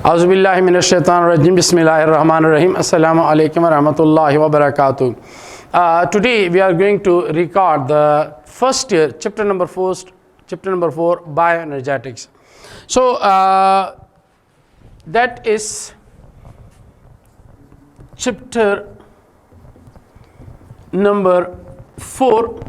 Auzubillahi minash shaitanir rajim. Bismillahir rahmanir rahim. Assalamu alaikum wa rahmatullahi wa barakatuh. Today we are going to record the first year, chapter number 4, Bioenergetics. So that is chapter number 4,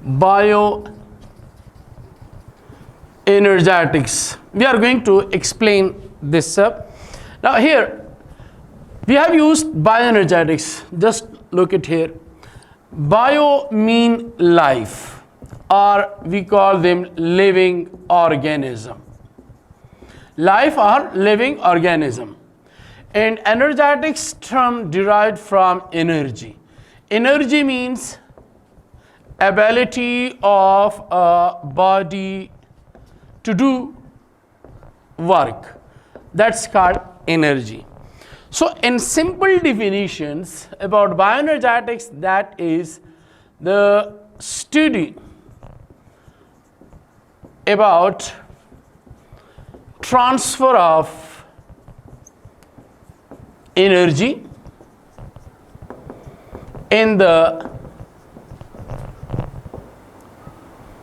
Bioenergetics. We are going to explain this. Now here we have used bioenergetics. Just look at here. Bio mean life, or we call them living organism. Life or living organism. And energetics term derived from energy. Energy means ability of a body to do work. That's called energy. So in simple definitions about bioenergetics, that is the study about transfer of energy in the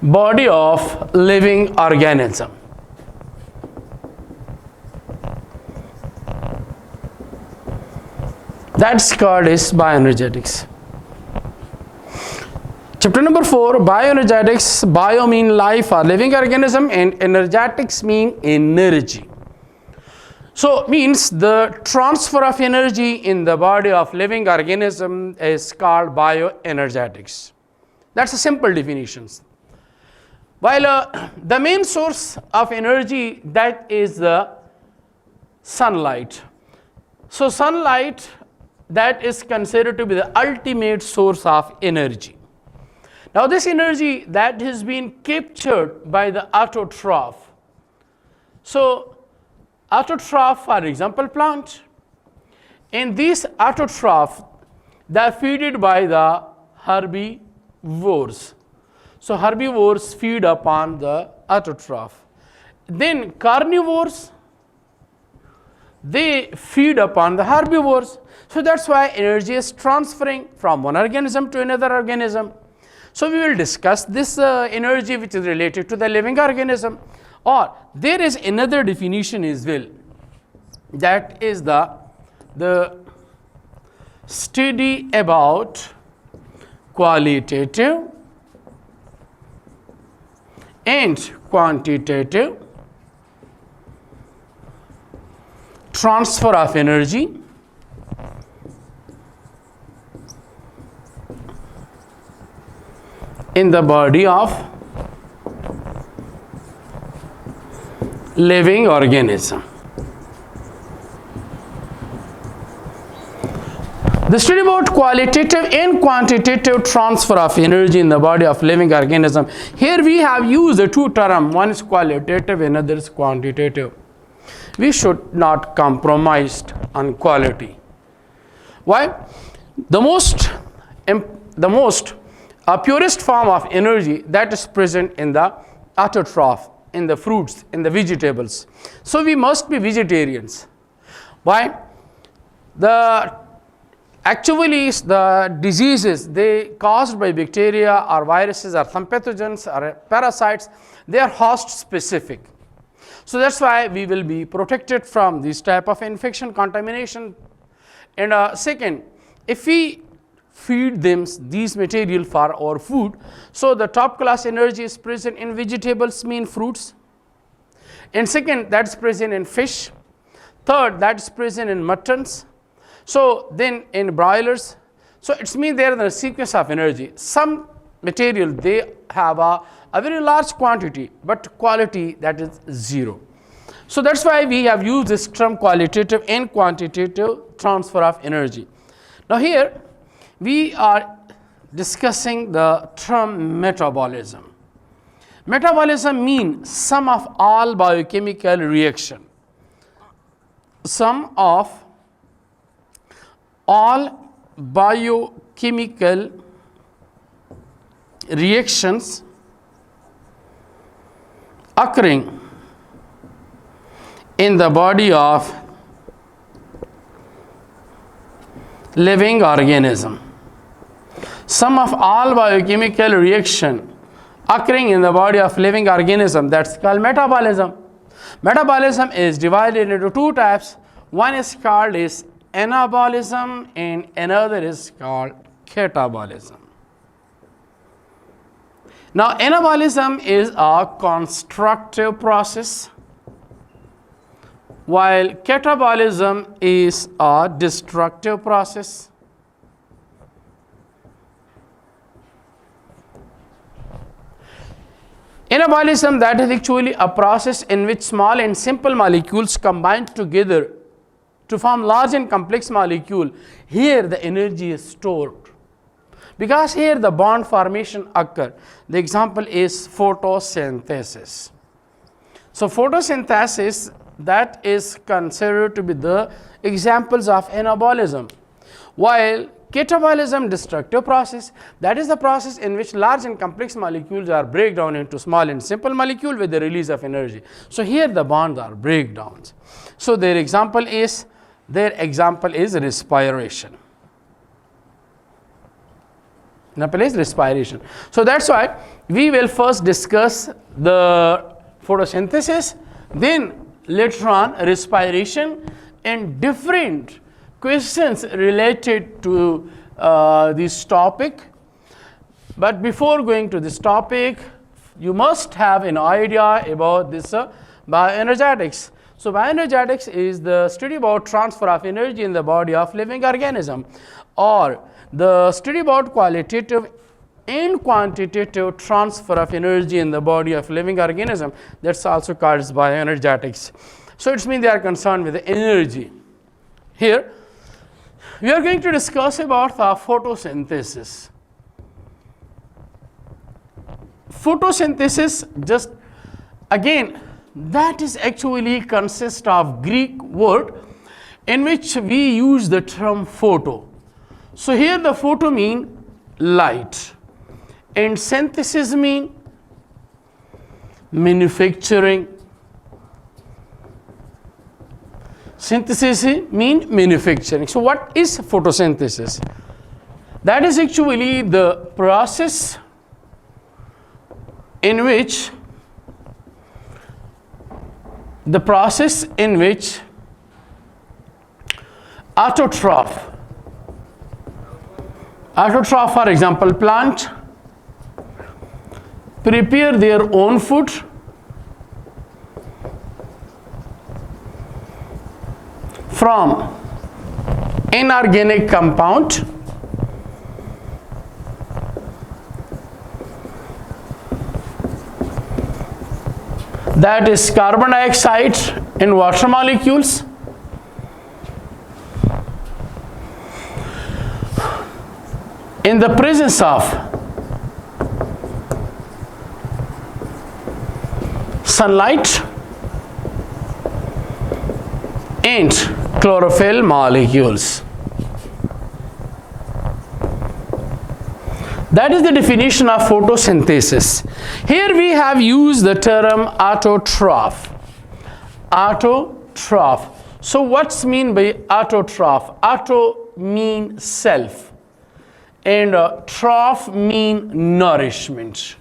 body of living organism. That's called is bioenergetics. Chapter number 4, bioenergetics. Bio mean life or living organism, and energetics mean energy. So means the transfer of energy in the body of living organism is called bioenergetics. That's a simple definition. While the main source of energy, that is the sunlight. So sunlight, that is considered to be the ultimate source of energy. Now this energy that has been captured by the autotroph. So autotroph, for example, plant. In these autotroph, they are fed by the herbivores. So herbivores feed upon the autotroph. Then carnivores, they feed upon the herbivores. So that's why energy is transferring from one organism to another organism. So we will discuss this energy which is related to the living organism. Or there is another definition as well. That is the study about qualitative and quantitative transfer of energy in the body of living organism. The study about qualitative and quantitative transfer of energy in the body of living organism. Here we have used the two terms. One is qualitative, another is quantitative. We should not compromise on quality. Why? The purest form of energy that is present in the autotroph, in the fruits, in the vegetables. So we must be vegetarians. Why? Actually the diseases they caused by bacteria or viruses or some pathogens or parasites, they are host specific. So that's why we will be protected from this type of infection, contamination. And second, if we feed them these material for our food, so the top class energy is present in vegetables, mean fruits. And second, that's present in fish. Third, that's present in muttons. So then in broilers. So it's mean there is a sequence of energy. Some material they have a very large quantity, but quality that is zero. So that's why we have used this term qualitative and quantitative transfer of energy. Now here we are discussing the term metabolism. Metabolism means sum of all biochemical reaction. Sum of all biochemical reactions occurring in the body of living organism. Sum of all biochemical reaction occurring in the body of living organism, that's called metabolism. Metabolism is divided into two types. One is called anabolism and another is called catabolism. Now, anabolism is a constructive process, while catabolism is a destructive process. Anabolism, that is actually a process in which small and simple molecules combine together to form large and complex molecule. Here the energy is stored, because here the bond formation occur. The example is photosynthesis. So photosynthesis, that is considered to be the examples of anabolism, while catabolism, destructive process, that is the process in which large and complex molecules are break down into small and simple molecule with the release of energy. So here the bonds are breakdowns. So their example is respiration. So that's why we will first discuss the photosynthesis, then later on respiration, and different questions related to this topic. But before going to this topic, you must have an idea about this bioenergetics. So bioenergetics is the study about transfer of energy in the body of living organism, or the study about qualitative and quantitative transfer of energy in the body of living organism. That's also called as bioenergetics. So it means they are concerned with the energy. Here we are going to discuss about the photosynthesis. Photosynthesis, just again, that is actually consists of Greek word in which we use the term photo. So here the photo mean light, and synthesis mean manufacturing. Synthesis mean manufacturing. So what is photosynthesis? That is actually the process in which autotroph, for example, plant prepare their own food from inorganic compound that is carbon dioxide and water molecules, in the presence of sunlight and chlorophyll molecules. That is the definition of photosynthesis. Here we have used the term autotroph. Autotroph. So what's mean by autotroph? Auto mean self, and troph mean nourishment.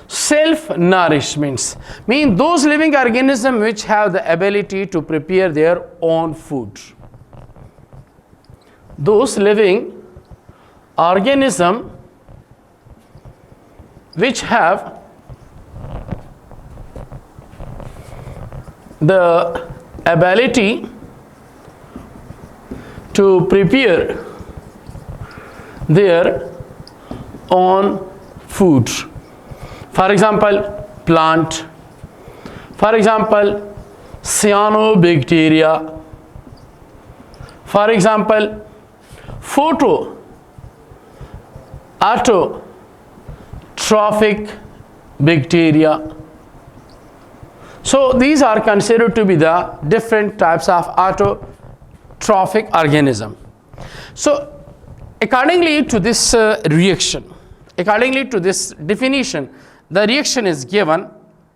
Self-nourishments mean those living organisms which have the ability to prepare their own food. Those living organisms which have the ability to prepare their own food. For example, plant. For example, cyanobacteria. For example, autotrophic bacteria. So these are considered to be the different types of autotrophic organism. So accordingly to this reaction, accordingly to this definition, the reaction is given,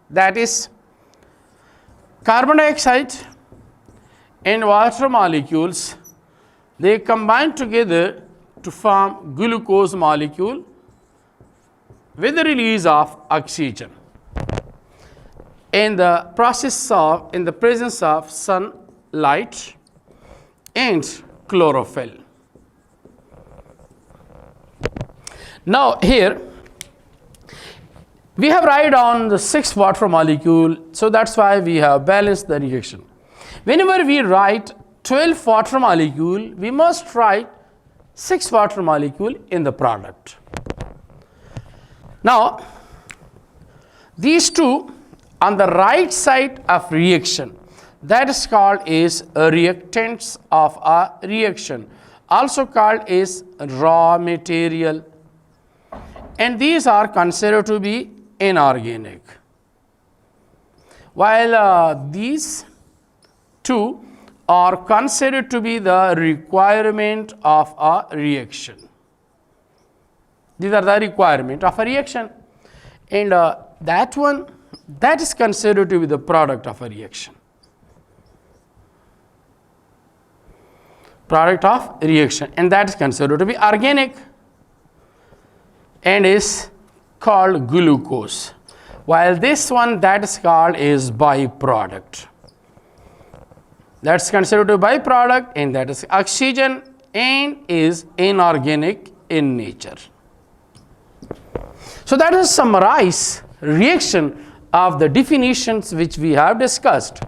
that is Carbon dioxide and water molecules, they combine together to form glucose molecule with the release of oxygen in the presence of sunlight and chlorophyll. Now here we have write on the 6 water molecule, so that's why we have balanced the reaction. Whenever we write 12 water molecule, we must write 6 water molecule in the product. Now these two on the right side of reaction, that is called is reactants of a reaction, also called is raw material, and these are considered to be inorganic, while these two are considered to be the requirement of a reaction. These are the requirement of a reaction, and that one, that is considered to be the product of a reaction. Product of reaction, and that is considered to be organic and is called glucose, while this one, that is called is byproduct. That's considered to be byproduct, and that is oxygen and is inorganic in nature. So that is summarize reaction of the definitions which we have discussed.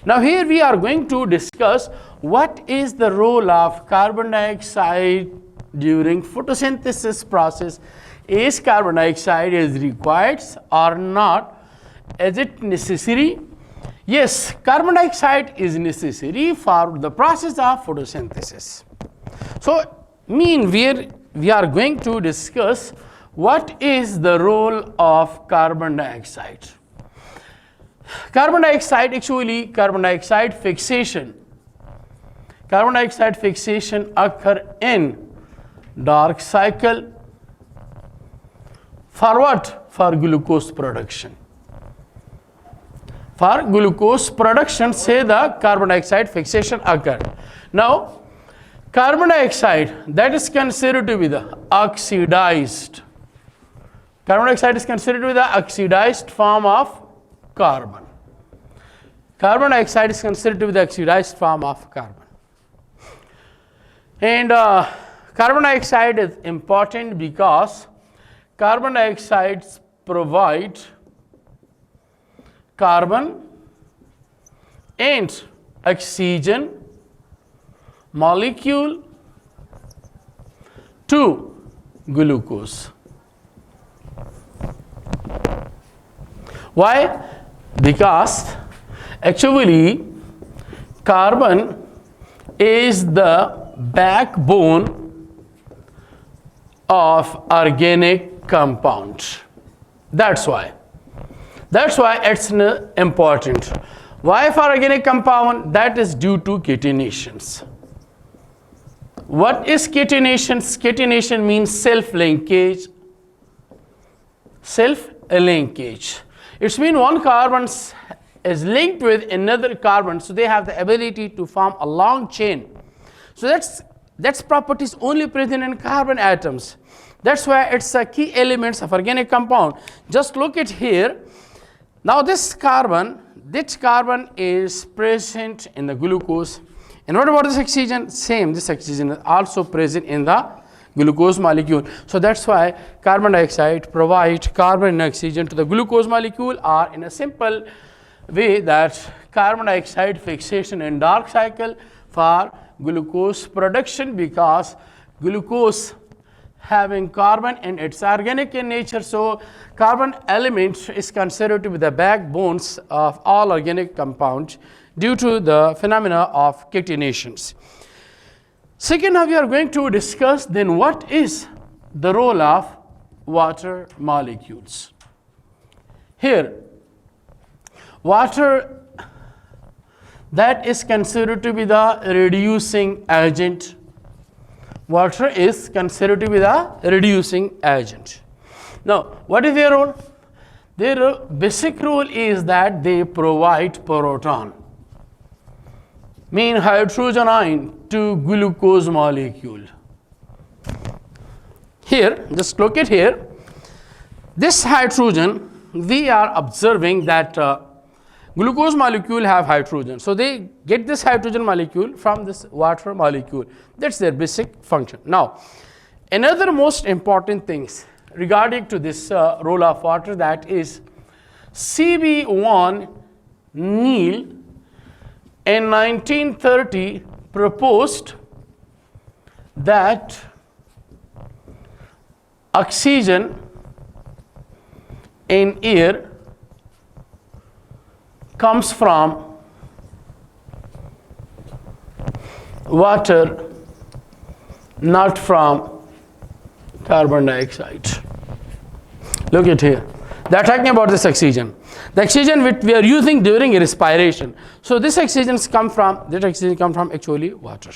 Now here we are going to discuss what is the role of carbon dioxide during photosynthesis process. Is carbon dioxide is required or not? Is it necessary? Yes, carbon dioxide is necessary for the process of photosynthesis. So we are going to discuss what is the role of carbon dioxide. Carbon dioxide, actually carbon dioxide fixation occur in dark cycle for what? For glucose production. For glucose production, say the carbon dioxide fixation occur. Now carbon dioxide, that is considered to be the oxidized. Carbon dioxide is considered to be the oxidized form of carbon. Carbon dioxide is considered to be the oxidized form of carbon. And carbon dioxide is important because carbon dioxide provide carbon and oxygen molecule to glucose. Why? Because actually carbon is the backbone of organic compound. That's why it's important. Why for organic compound? That is due to catenations. What is catenations? Catenation means self-linkage. Self-linkage. It means one carbon is linked with another carbon, so they have the ability to form a long chain. So that's property is only present in carbon atoms. That's why it's a key elements of organic compound. Just look at here. Now this carbon is present in the glucose. And what about this oxygen? Same, this oxygen is also present in the glucose molecule. So that's why carbon dioxide provides carbon and oxygen to the glucose molecule, or in a simple way that carbon dioxide fixation in dark cycle for glucose production, because glucose having carbon and it's organic in nature, so carbon element is considered to be the backbones of all organic compounds due to the phenomena of catenations. Second, now we are going to discuss then what is the role of water molecules. Here, water, that is considered to be the reducing agent. Water is considered to be the reducing agent. Now, what is their role? Their basic role is that they provide proton, mean hydrogen ion to glucose molecule. Here, just look at here. This hydrogen, we are observing that glucose molecule have hydrogen. So they get this hydrogen molecule from this water molecule. That's their basic function. Now, another most important things regarding to this role of water, that is CB1 Neal in 1930 proposed that oxygen in air comes from water, not from carbon dioxide. Look at here. They are talking about this oxygen. The oxygen which we are using during respiration. So this oxygen come from actually water.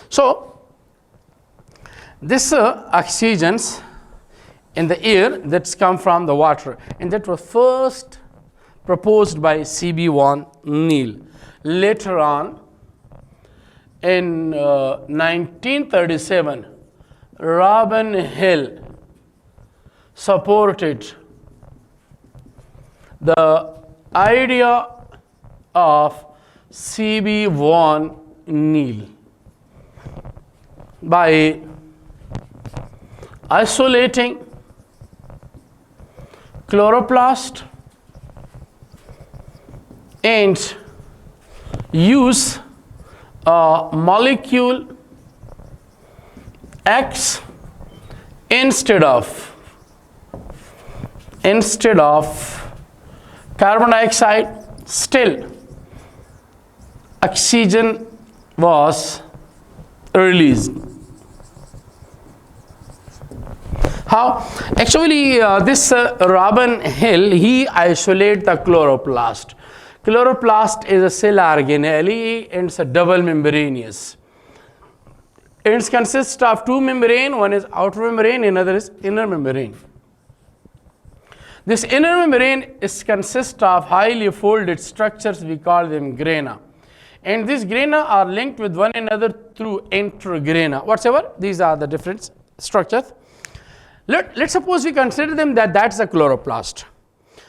So this oxygens in the air that's come from the water, and that was first proposed by CB1 Neal. Later on, in 1937, Robin Hill supported the idea of CB1 Neal by isolating chloroplast and use a molecule X instead of carbon dioxide. Still oxygen was released. How? Actually, this Robin Hill, he isolate the chloroplast. Chloroplast is a cell organelle and it's a double membranous. It consists of two membrane, one is outer membrane, another is inner membrane. This inner membrane consists of highly folded structures, we call them grana. And these grana are linked with one another through intergrana. Whatever, these are the different structures. Let's suppose we consider them that's a chloroplast.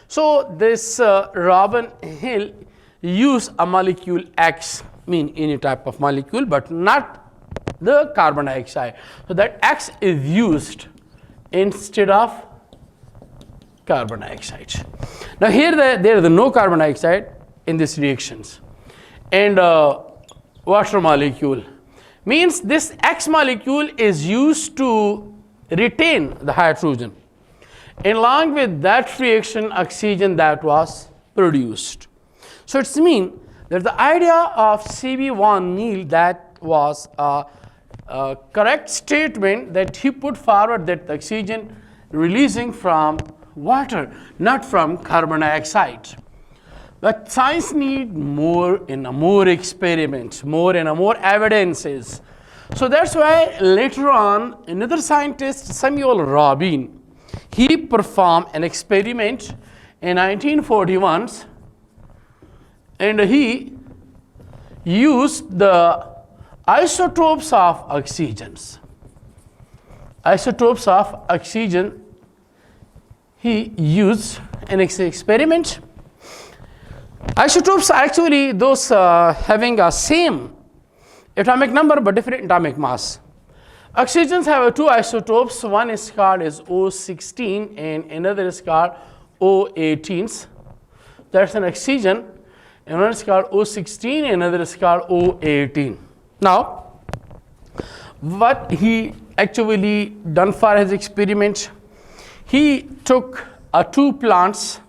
So this Robin Hill use a molecule X, mean any type of molecule, but not the carbon dioxide. So that X is used instead of carbon dioxide. Now here there is no carbon dioxide in these reactions, and water molecule, means this X molecule is used to retain the hydrogen. And along with that reaction, oxygen that was produced. So it's mean that the idea of CB1 Neal, that was a correct statement that he put forward, that the oxygen releasing from water, not from carbon dioxide. But science need more and more experiments, more and more evidences. So that's why later on, another scientist, Samuel Robin, he performed an experiment in 1941, and he used the isotopes of oxygens. Isotopes of oxygen he used in an experiment. Isotopes are actually those having a same atomic number but different atomic mass. Oxygens have two isotopes. One is called as O16 and another is called O18. That's an oxygen, and one is called O16 and another is called O18. Now, what he actually done for his experiment, he took two plants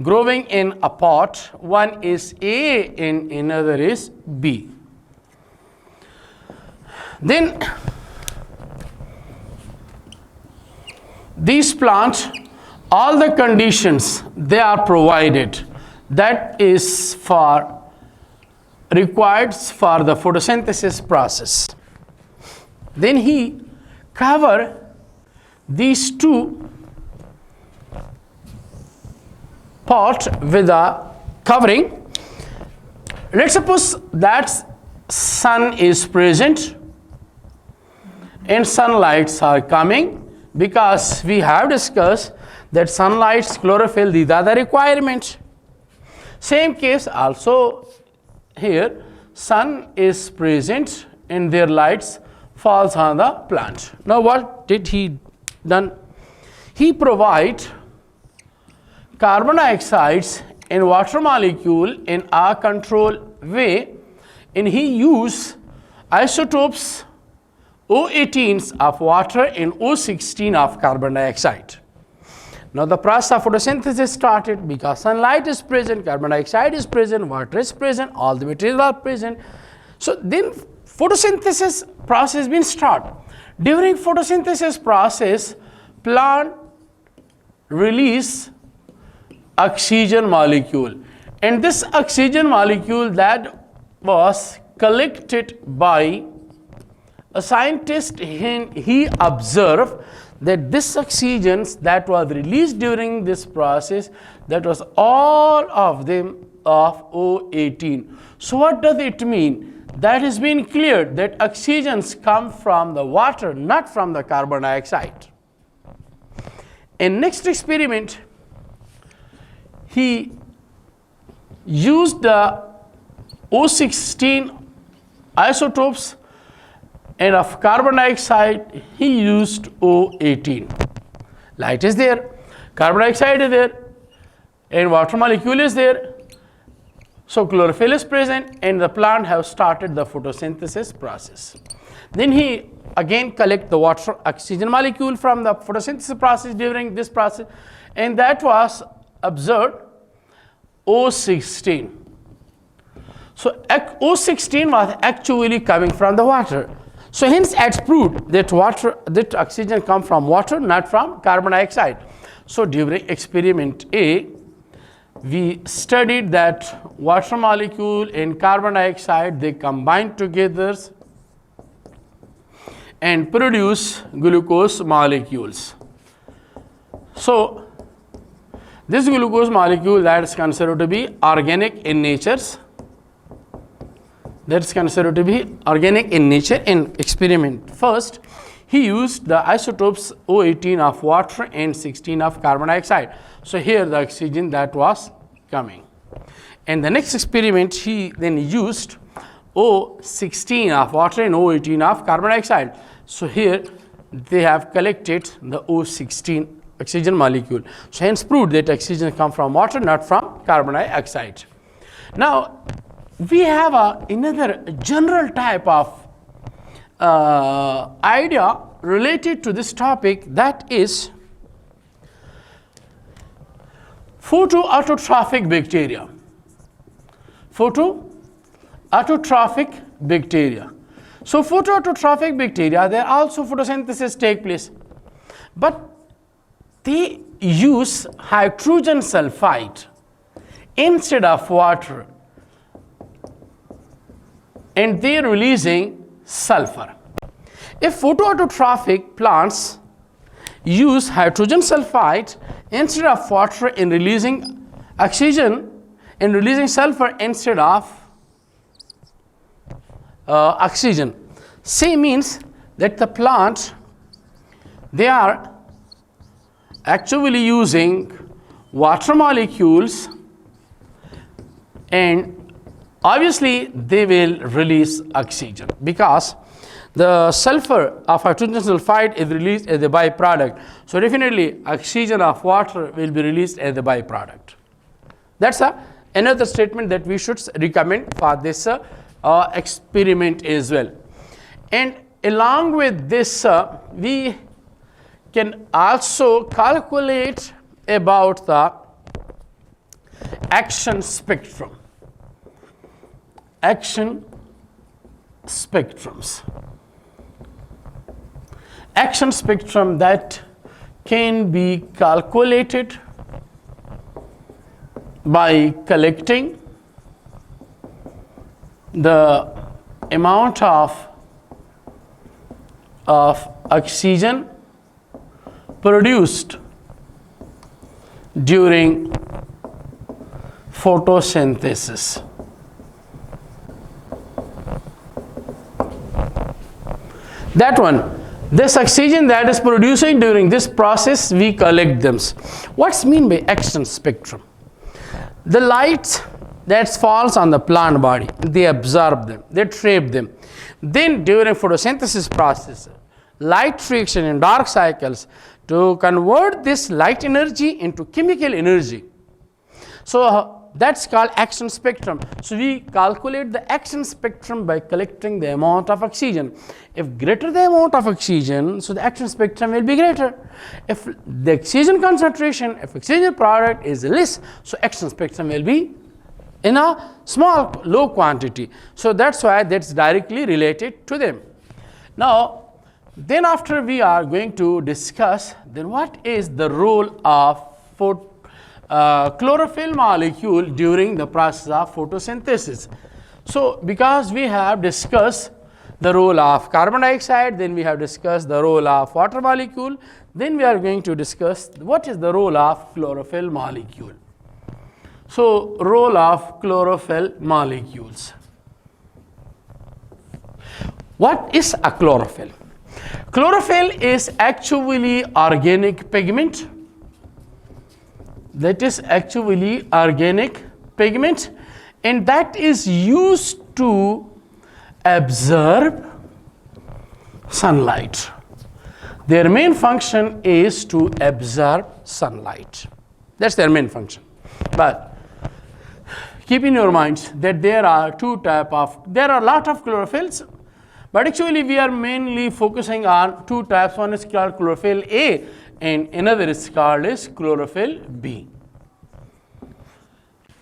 growing in a pot. One is A and another is B. Then these plants, all the conditions they are provided, that is required for the photosynthesis process. Then he cover these two pot with a covering. Let's suppose that sun is present and sunlights are coming, because we have discussed that sunlight's chlorophyll, these are the requirements. Same case also here, sun is present and their lights falls on the plant. Now what did he done? He provide carbon dioxides and water molecule in a controlled way, and he used isotopes O18s of water and O16 of carbon dioxide. Now the process of photosynthesis started because sunlight is present, carbon dioxide is present, water is present, all the materials are present. So then photosynthesis process been started. During photosynthesis process, plant release oxygen molecule, and this oxygen molecule that was collected by a scientist, he observed that this oxygen that was released during this process, that was all of them of O18. So what does it mean? That has been cleared that oxygens come from the water, not from the carbon dioxide. In next experiment, he used the O16 isotopes, and of carbon dioxide he used O18. Light is there, carbon dioxide is there, and water molecule is there. So chlorophyll is present and the plant have started the photosynthesis process. Then he again collect the water oxygen molecule from the photosynthesis process during this process, and that was observed O16. So O16 was actually coming from the water. So hence it's proved that that oxygen come from water, not from carbon dioxide. So during experiment A, we studied that water molecule and carbon dioxide, they combine together and produce glucose molecules. So this glucose molecule that is considered to be organic in nature. That's considered to be organic in nature. In experiment first, he used the isotopes O18 of water and 16 of carbon dioxide. So here the oxygen that was coming. And the next experiment, he then used O16 of water and O18 of carbon dioxide. So here they have collected the O16 oxygen molecule. So hence proved that oxygen come from water, not from carbon dioxide. Now we have another general type of idea related to this topic, that is photoautotrophic bacteria. Photoautotrophic bacteria. So photoautotrophic bacteria, there also photosynthesis take place, but they use hydrogen sulfide instead of water, and they are releasing sulfur. If photoautotrophic plants use hydrogen sulfide instead of water in releasing oxygen and releasing sulfur instead of oxygen, same means that the plant, they are actually using water molecules, and obviously they will release oxygen because the sulfur of hydrogen sulfide is released as a byproduct. So definitely oxygen of water will be released as a byproduct. That's another statement that we should recommend for this experiment as well. And along with this, we can also calculate about the action spectrum. Action spectrums. Action spectrum that can be calculated by collecting the amount of oxygen produced during photosynthesis. That one, this oxygen that is producing during this process, we collect them. What's mean by action spectrum? The light that falls on the plant body, they absorb them, they trap them. Then during photosynthesis process, light reaction in dark cycles to convert this light energy into chemical energy. So that's called action spectrum. So we calculate the action spectrum by collecting the amount of oxygen. If greater the amount of oxygen, so the action spectrum will be greater. If the oxygen concentration, if oxygen product is less, so action spectrum will be in a small, low quantity. So that's why that's directly related to them. Now, then after we are going to discuss then what is the role of chlorophyll molecule during the process of photosynthesis. So because we have discussed the role of carbon dioxide, then we have discussed the role of water molecule, then we are going to discuss what is the role of chlorophyll molecule. So role of chlorophyll molecules. What is a chlorophyll? Chlorophyll is actually organic pigment. That is actually organic pigment, and that is used to absorb sunlight. Their main function is to absorb sunlight. That's their main function. But keep in your minds that there are there are a lot of chlorophylls, but actually we are mainly focusing on two types. One is called chlorophyll A and another is called as chlorophyll B.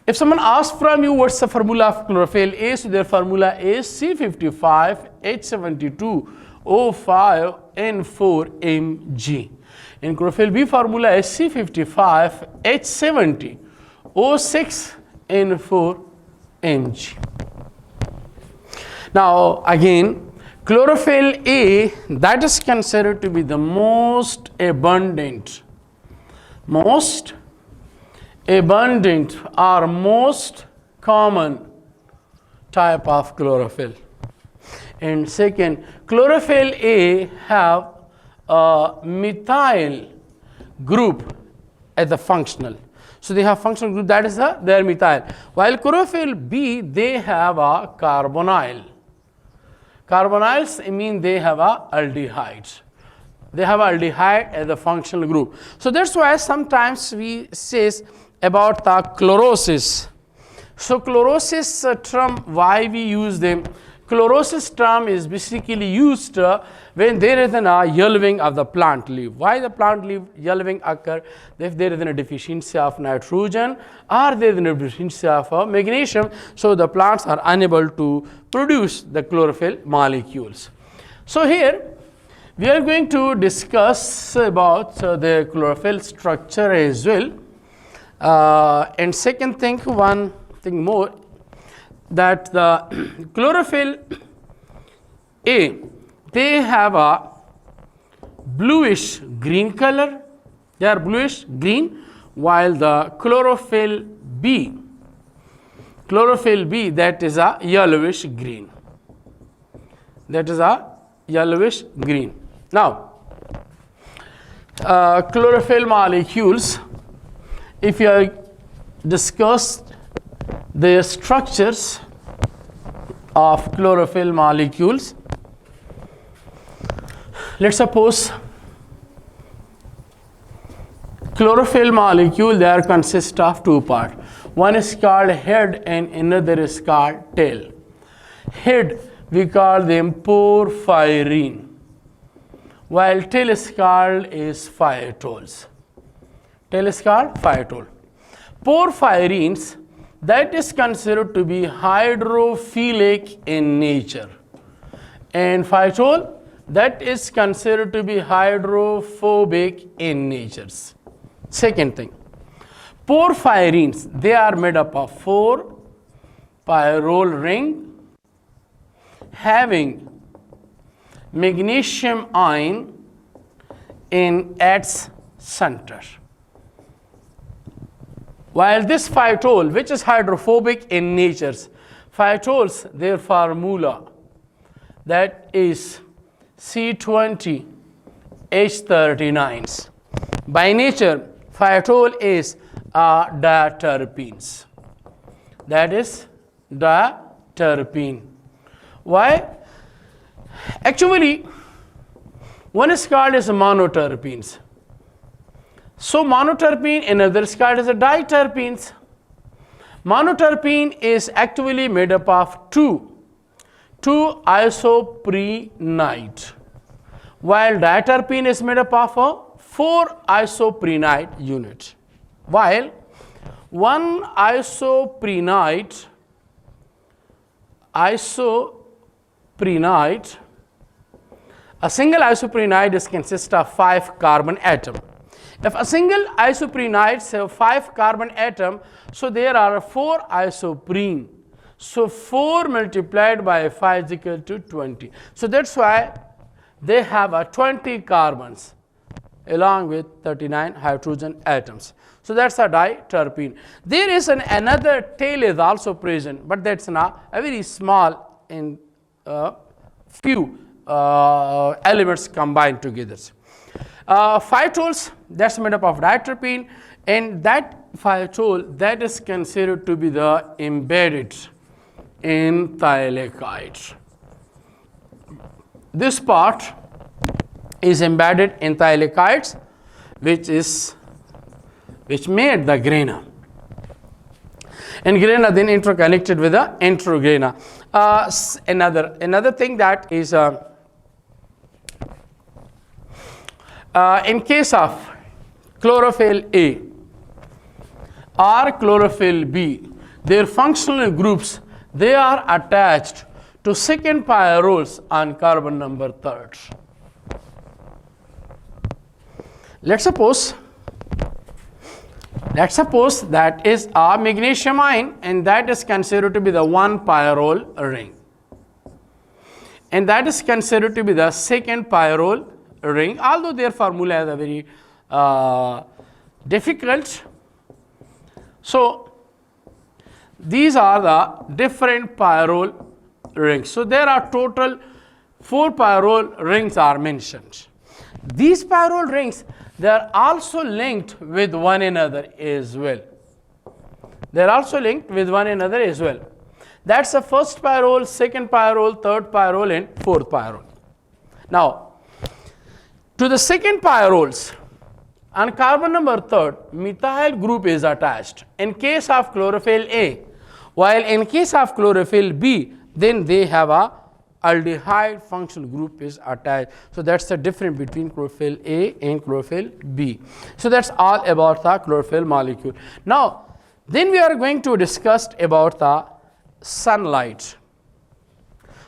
If someone asks from you what's the formula of chlorophyll A, so their formula is C55H72O5N4Mg. In chlorophyll B formula is C55H70O6N4Mg. Now again, chlorophyll A, that is considered to be the most abundant or most common type of chlorophyll. And second, chlorophyll A have a methyl group as the functional. So they have functional group, that is their methyl. While chlorophyll B, they have a carbonyl. Carbonyls mean they have a aldehydes. They have aldehyde as a functional group. So that's why sometimes we say about the chlorosis. So chlorosis term, why we use them? Chlorosis term is basically used when there is a yellowing of the plant leaf. Why the plant leaf yellowing occur? If there is a deficiency of nitrogen or there is a deficiency of magnesium, so the plants are unable to produce the chlorophyll molecules. So here we are going to discuss about the chlorophyll structure as well. And second thing, one thing more, that the chlorophyll A, they have a bluish green color. They are bluish green, while the chlorophyll B, that is a yellowish green. That is a yellowish green. Now, chlorophyll molecules, if you discuss the structures of chlorophyll molecules, let's suppose chlorophyll molecule, they are consist of two parts. One is called head and another is called tail. Head, we call them porphyrin, while tail is called is phytols. Tail is called phytol. Porphyrins, that is considered to be hydrophilic in nature, and phytol, that is considered to be hydrophobic in nature. Second thing, porphyrins, they are made up of 4 pyrrole ring having magnesium ion in its center. While this phytol, which is hydrophobic in nature, phytols, their formula, that is C20H39s. By nature, phytol is diaterpenes. That is diaterpene. Why? Actually, one is called as monoterpenes. So monoterpene, another is called as a diterpenes. Monoterpene is actually made up of two isoprenoid, while diterpene is made up of 4 isoprenoid units. While one isoprenoid, a single isoprenoid consists of 5 carbon atoms. If a single isoprenoid has 5 carbon atoms, so there are 4 isoprene. So 4 multiplied by 5 is equal to 20. So that's why they have 20 carbons along with 39 hydrogen atoms. So that's a diterpene. There is another tail is also present, but that's not a very small in few elements combined together. Phytols, that's made up of diterpene, and that phytol, that is considered to be the embedded in thylakoids. This part is embedded in thylakoids, which made the grana. And grana then interconnected with the intrograna. Another thing that is in case of chlorophyll A or chlorophyll B, their functional groups, they are attached to second pyrols on carbon number 3rd. Let's suppose that is a magnesium ion, and that is considered to be the 1 pyrrole ring, and that is considered to be the second pyrrole ring, although their formula is a very difficult. So these are the different pyrrole rings. So there are total 4 pyrrole rings are mentioned. These pyrrole rings, they are also linked with one another as well. They are also linked with one another as well. That's the first pyrrole, second pyrrole, third pyrrole, and fourth pyrrole. Now, to the second pyrroles, on carbon number 3rd, methyl group is attached in case of chlorophyll A, while in case of chlorophyll B, then they have a aldehyde functional group is attached. So that's the difference between chlorophyll A and chlorophyll B. So that's all about the chlorophyll molecule. Now, then we are going to discuss about the sunlight.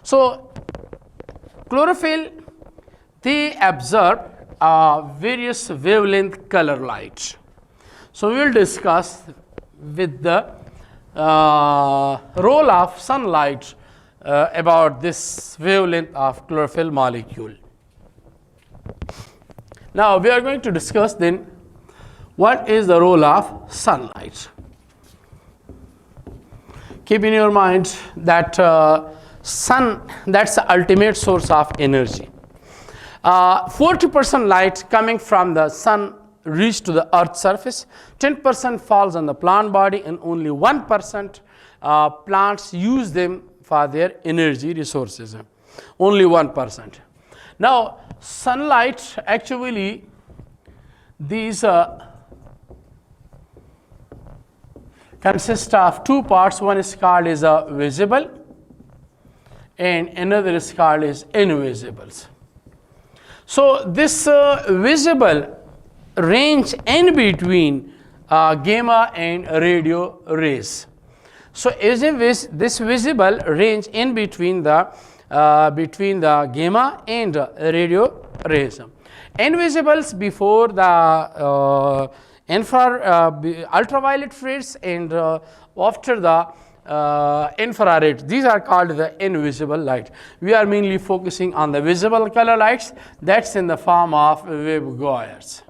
So chlorophyll, they absorb various wavelength color light. So we will discuss with the role of sunlight about this wavelength of chlorophyll molecule. Now we are going to discuss then what is the role of sunlight. Keep in your mind that sun, that's the ultimate source of energy. 40% light coming from the sun reach to the earth's surface, 10% falls on the plant body, and only 1% plants use them for their energy resources. Only 1%. Now, sunlight actually, these consist of 2 parts. One is called as visible, and another is called as invisible. So this visible range in between gamma and radio rays. So as this visible range in between the gamma and radio rays. Invisibles before the ultraviolet rays, and after the infrared. These are called the invisible light. We are mainly focusing on the visible color lights, that's in the form of waveguides.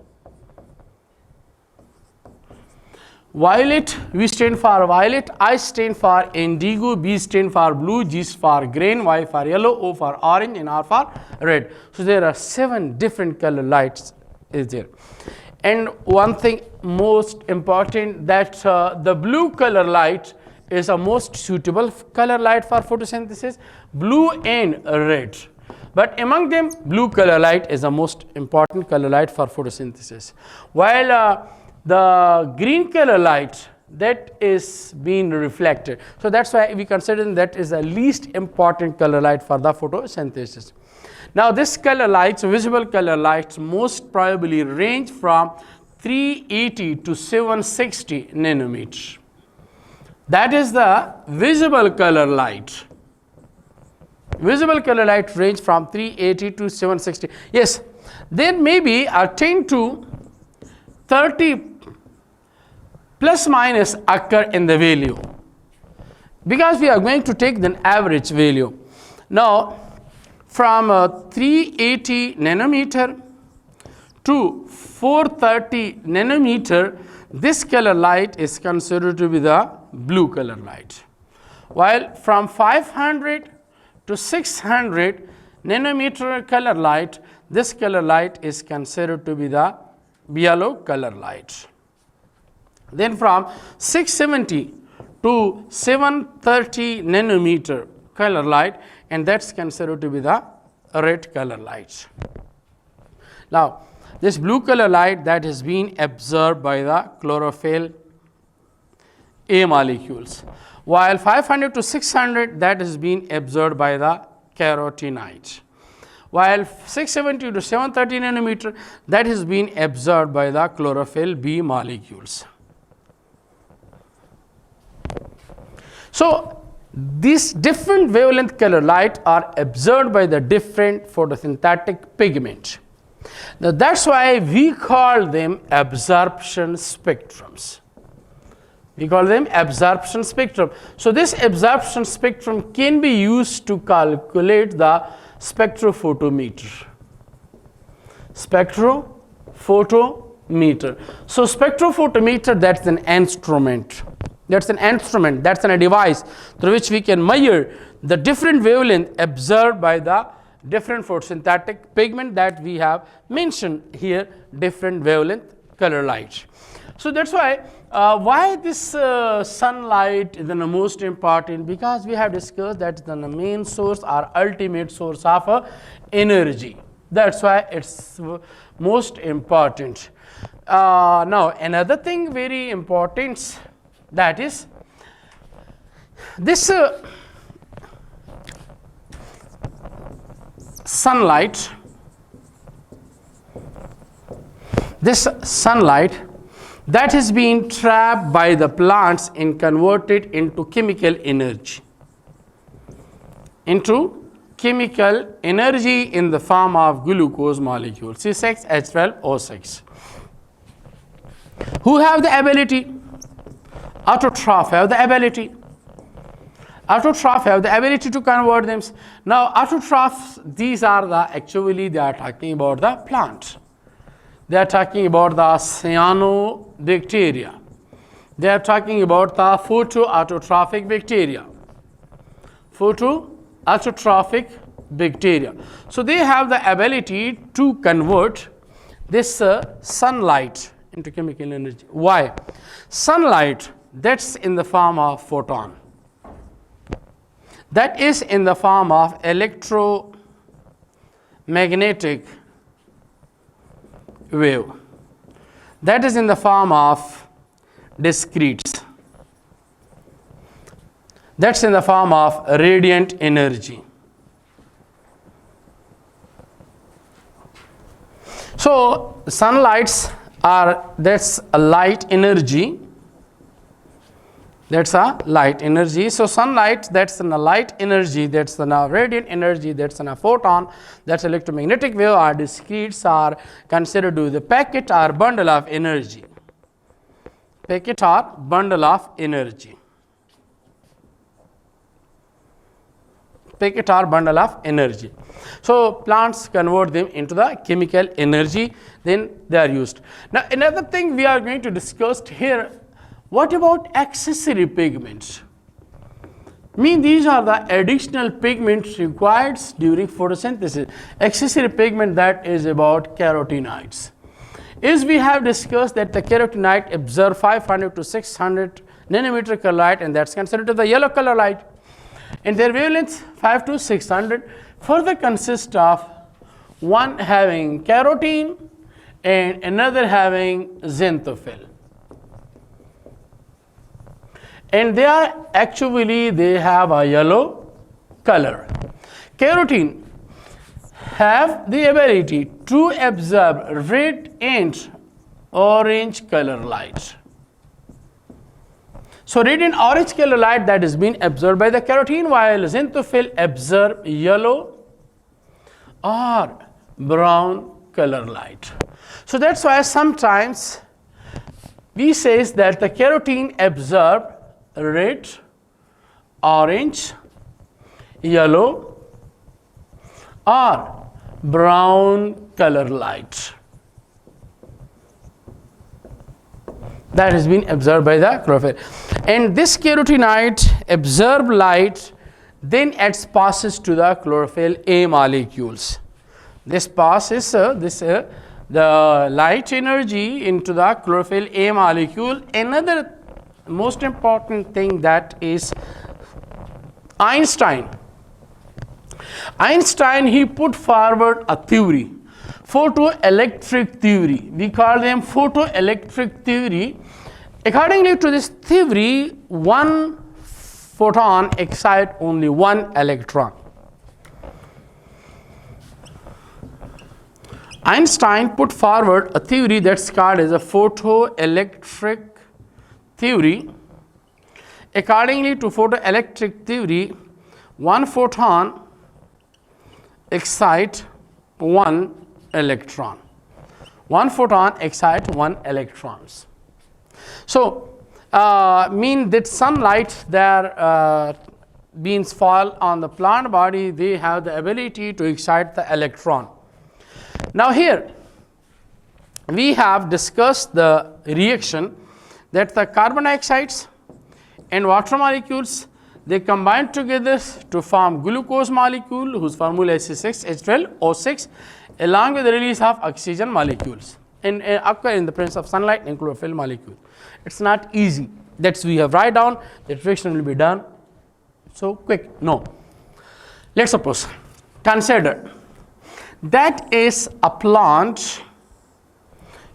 Violet, V stand for violet, I stand for indigo, B stand for blue, G for green, Y for yellow, O for orange, and R for red. So there are 7 different color lights is there. And one thing most important, that the blue color light is a most suitable color light for photosynthesis, blue and red. But among them, blue color light is the most important color light for photosynthesis. While the green color light, that is being reflected. So that's why we consider that is the least important color light for the photosynthesis. Now this color lights, visible color lights, most probably range from 380 to 760 nanometers. That is the visible color light. Visible color light range from 380 to 760. Yes, there may be a 10 to 30 plus minus occur in the value, because we are going to take the average value. Now from 380 nanometer to 430 nanometer, this color light is considered to be the blue color light, while from 500 to 600 nanometer color light, this color light is considered to be the yellow color light. Then from 670 to 730 nanometer color light, and that's considered to be the red color light. Now this blue color light that has been absorbed by the chlorophyll A molecules, while 500 to 600 that has been absorbed by the carotenoid, while 670 to 730 nanometer that has been absorbed by the chlorophyll B molecules. So these different wavelength color light are absorbed by the different photosynthetic pigment. Now that's why we call them absorption spectrums. We call them absorption spectrum. So this absorption spectrum can be used to calculate the spectrophotometer. Spectrophotometer. So spectrophotometer, that's an instrument. That's a device through which we can measure the different wavelength absorbed by the different photosynthetic pigment that we have mentioned here, different wavelength color light. So that's why this sunlight is the most important, because we have discussed that the main source or ultimate source of energy. That's why it's most important. Now another thing very important, that is this sunlight that has been trapped by the plants and converted into chemical energy, in the form of glucose molecule C6H12O6, who have the ability, autotroph have the ability to convert them. Now autotrophs, these are they are talking about the plant. They are talking about the cyanobacteria. They are talking about the photoautotrophic bacteria. So they have the ability to convert this sunlight into chemical energy. Why? Sunlight, that's in the form of photon. That is in the form of electromagnetic wave. That is in the form of discretes. That's in the form of radiant energy. So sunlights are, that's a light energy. That's a light energy. So sunlight, that's a light energy, that's a radiant energy, that's a photon, that's electromagnetic wave, or discretes are considered to be the packet or bundle of energy. Packet or bundle of energy. Packet or bundle of energy. So plants convert them into the chemical energy, then they are used. Now another thing we are going to discuss here, What about accessory pigments? These are the additional pigments required during photosynthesis. Accessory pigment, that is about carotenoids. As we have discussed that the carotenoid absorb 500 to 600 nanometer color light, and that's considered to the yellow color light. And their wavelength 5 to 600 further consists of one having carotene and another having xanthophyll. And they have a yellow color. Carotene have the ability to absorb red and orange color light. So red and orange color light that is being absorbed by the carotene, while xanthophyll absorb yellow or brown color light. So that's why sometimes we say that the carotene absorb red, orange, yellow or brown color light that has been absorbed by the chlorophyll. And this carotenoid absorb light, then it passes to the chlorophyll A molecules. This passes the light energy into the chlorophyll A molecule. Another most important thing, that is Einstein, he put forward a theory, photoelectric theory. We call them photoelectric theory. Accordingly to this theory, one photon excites only one electron. Einstein put forward a theory that's called as a photoelectric theory. Accordingly to photoelectric theory, one photon excites one electron. One photon excites one electrons. So mean that sunlight there beams fall on the plant body, they have the ability to excite the electron. Now here we have discussed the reaction that the carbon dioxides and water molecules, they combine together to form glucose molecule whose formula is C6H12O6 along with the release of oxygen molecules and occur in the presence of sunlight and chlorophyll molecule. It's not easy. That's we have write down, the reaction will be done so quick. No. Let's suppose, consider that is a plant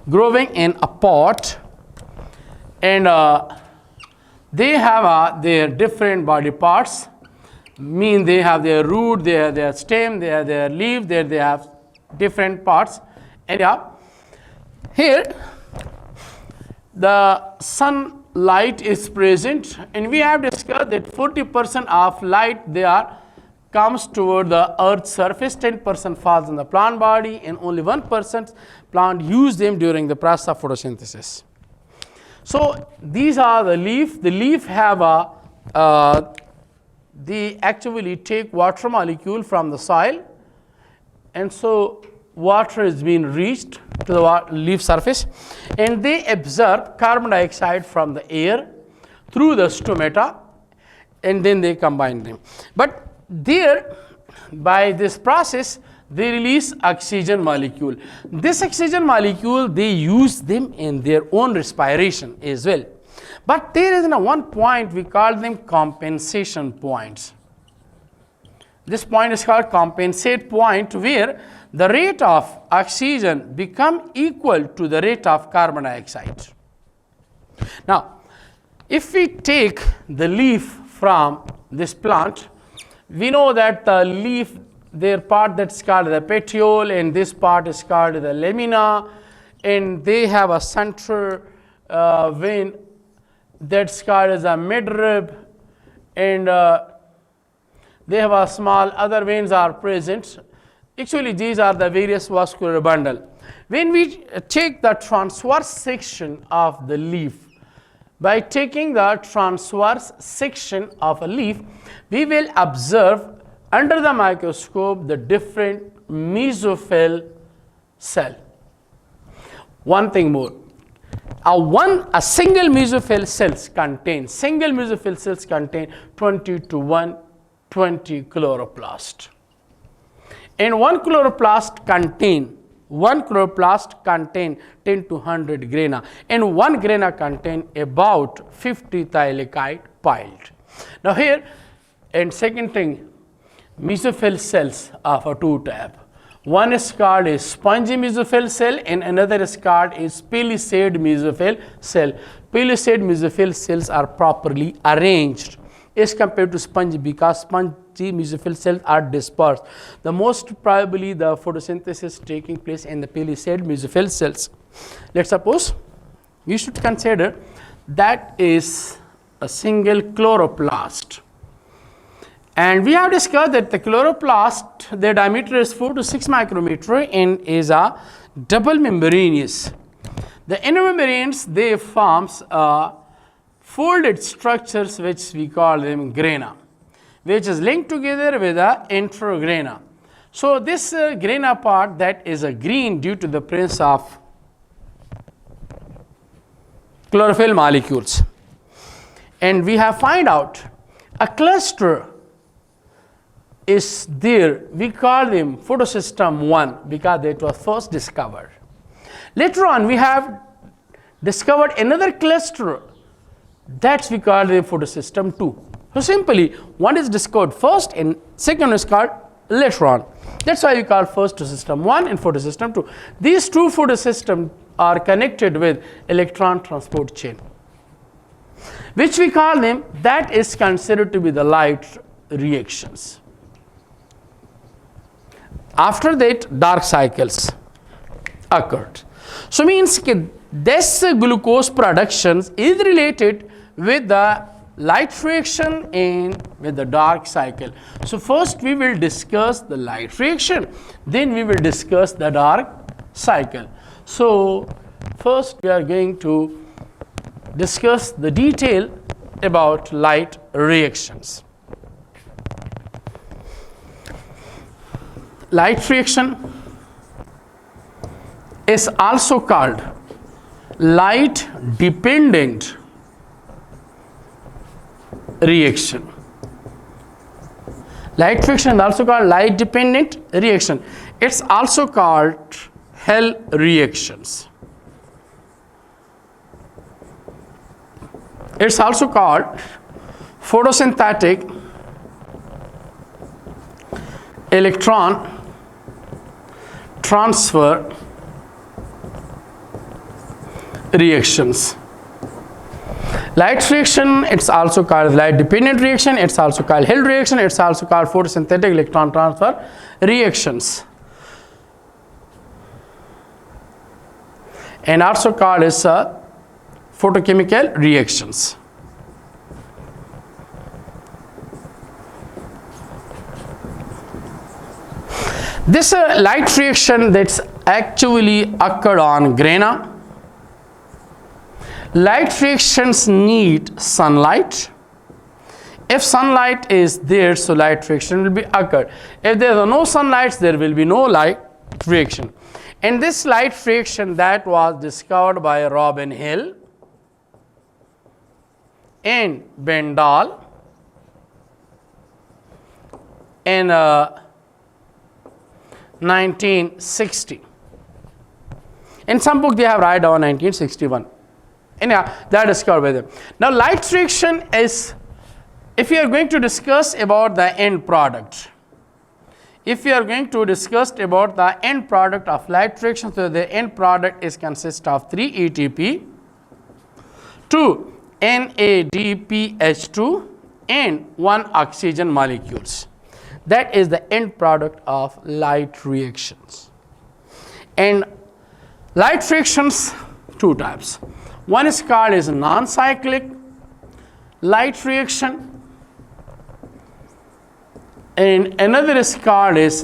growing in a pot, and they have their different body parts. They have their root, they have their stem, they have their leaf, they have different parts. And here the sunlight is present, and we have discussed that 40% of light comes toward the earth's surface, 10% falls on the plant body, and only 1% plant use them during the process of photosynthesis. So these are the leaf. The leaf have they actually take water molecule from the soil, and so water is being reached to the leaf surface, and they absorb carbon dioxide from the air through the stomata, and then they combine them. But there, by this process, they release oxygen molecule. This oxygen molecule, they use them in their own respiration as well. But there is one point we call them compensation points. This point is called compensate point, where the rate of oxygen become equal to the rate of carbon dioxide. Now, if we take the leaf from this plant, we know that the leaf, their part that's called the petiole, and this part is called the lamina, and they have a central vein that's called as a midrib, and they have a small other veins are present. Actually, these are the various vascular bundle. When we take the transverse section of the leaf, by taking the transverse section of a leaf, we will observe under the microscope the different mesophyll cell. One thing more, A single mesophyll cells contain 20 to 120 chloroplast. And one chloroplast contain 10 to 100 grana, and one grana contain about 50 thylakoid piled. Now here, and second thing, mesophyll cells are of two types. One is called a spongy mesophyll cell, and another is called a palisade mesophyll cell. Palisade mesophyll cells are properly arranged as compared to spongy, because spongy mesophyll cells are dispersed. The most probably the photosynthesis taking place in the palisade mesophyll cells. Let's suppose you should consider that is a single chloroplast. And we have discussed that the chloroplast, their diameter is 4 to 6 micrometer and is a double membranous. The inner membranes, they forms folded structures which we call them grana, which is linked together with a intragrana. So this grana part, that is a green due to the presence of chlorophyll molecules. And we have find out a cluster is there. We call them photosystem 1 because it was first discovered. Later on we have discovered another cluster, that's we call them photosystem 2. So simply one is discovered first and second is called later on. That's why we call first photosystem 1 and photosystem 2. These two photosystems are connected with electron transport chain, which we call them, that is considered to be the light reactions. After that, dark cycles occurred. So means this glucose production is related with the light reaction and with the dark cycle. So first we will discuss the light reaction, then we will discuss the dark cycle. So first we are going to discuss the detail about light reactions. Light reaction is also called light dependent reaction. Light reaction is also called light dependent reaction. It's also called Hell reactions. It's also called photosynthetic electron transfer reactions. Light reaction, it's also called light dependent reaction, it's also called Hell reaction, it's also called photosynthetic electron transfer reactions, and also called as photochemical reactions. This light reaction that's actually occurred on grana. Light reactions need sunlight. If sunlight is there, so light reaction will be occurred. If there are no sunlights, there will be no light reaction. And this light reaction that was discovered by Robin Hill and Bendall in 1960. In some book they have write down 1961. And yeah, that is discovered by them. Now light reaction is, if you are going to discuss about the end product, if you are going to discuss about the end product of light reaction, so the end product is consist of 3 ATP, 2 NADPH2 and 1 oxygen molecules. That is the end product of light reactions. And light reactions, two types. One is called as non-cyclic light reaction, and another is called as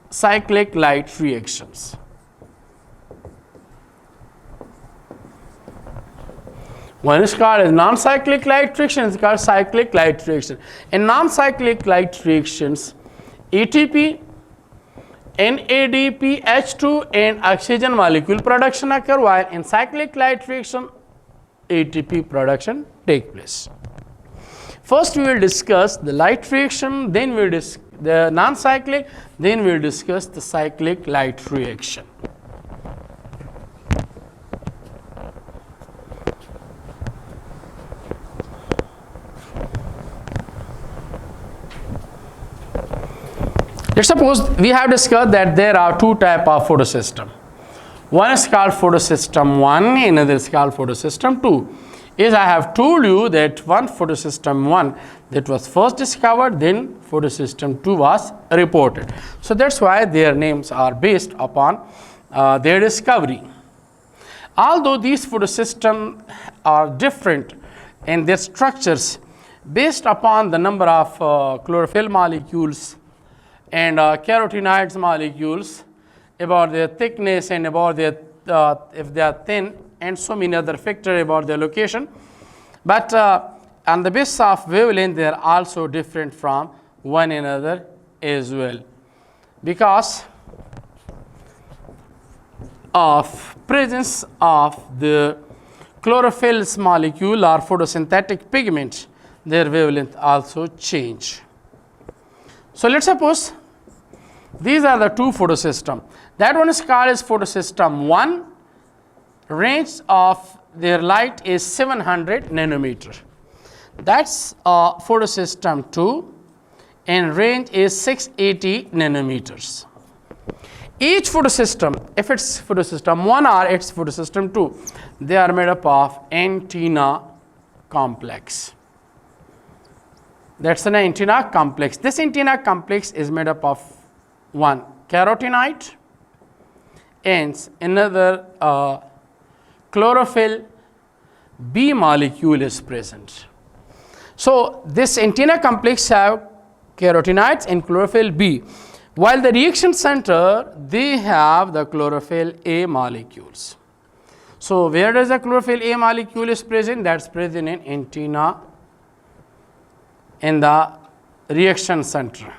cyclic light reactions. One is called as non-cyclic light reaction, it's called cyclic light reaction. In non-cyclic light reactions, ATP NADPH2 and oxygen molecule production occur, while in cyclic light reaction ATP production take place. First we will discuss the light reaction, then we will discuss the non-cyclic, then we will discuss the cyclic light reaction. Let's suppose we have discussed that there are two types of photosystem. One is called photosystem 1, another is called photosystem 2. As I have told you that one photosystem 1 that was first discovered, then photosystem 2 was reported. So that's why their names are based upon their discovery. Although these photosystems are different in their structures based upon the number of chlorophyll molecules and carotenoids molecules, about their thickness and about their if they are thin, and so many other factors about their location, but on the basis of wavelength they are also different from one another as well, because of presence of the chlorophyll molecule or photosynthetic pigment, their wavelength also change. So let's suppose these are the two photosystems. That one is called as photosystem 1. Range of their light is 700 nanometer. That's photosystem 2, and range is 680 nanometers. Each photosystem, if it's photosystem 1 or it's photosystem 2, they are made up of antenna complex. That's an antenna complex. This antenna complex is made up of one carotenoid and another chlorophyll B molecule is present. So this antenna complex have carotenoids and chlorophyll B, while the reaction center they have the chlorophyll A molecules. So where does the chlorophyll A molecule is present? That's present in antenna in the reaction center.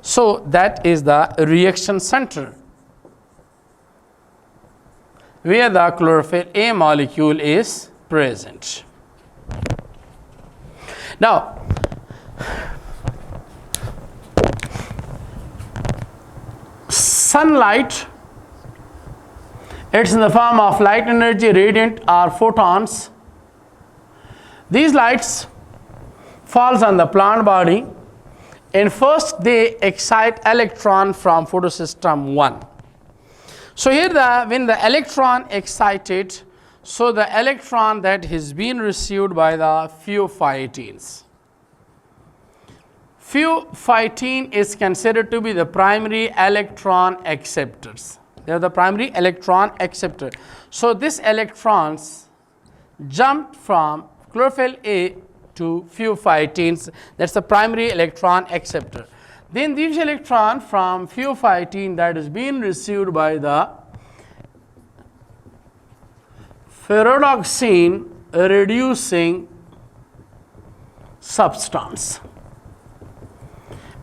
So that is the reaction center where the chlorophyll A molecule is present. Now, sunlight, it's in the form of light energy, radiant or photons. These lights falls on the plant body, and first they excite electron from photosystem 1. So here when the electron excited, so the electron that has been received by the phosphateins. Phosphatene is considered to be the primary electron acceptors. They are the primary electron acceptor. So this electrons jumped from chlorophyll A to phosphateins. That's the primary electron acceptor. Then these electron from phosphatene that is being received by the ferredoxine reducing substance,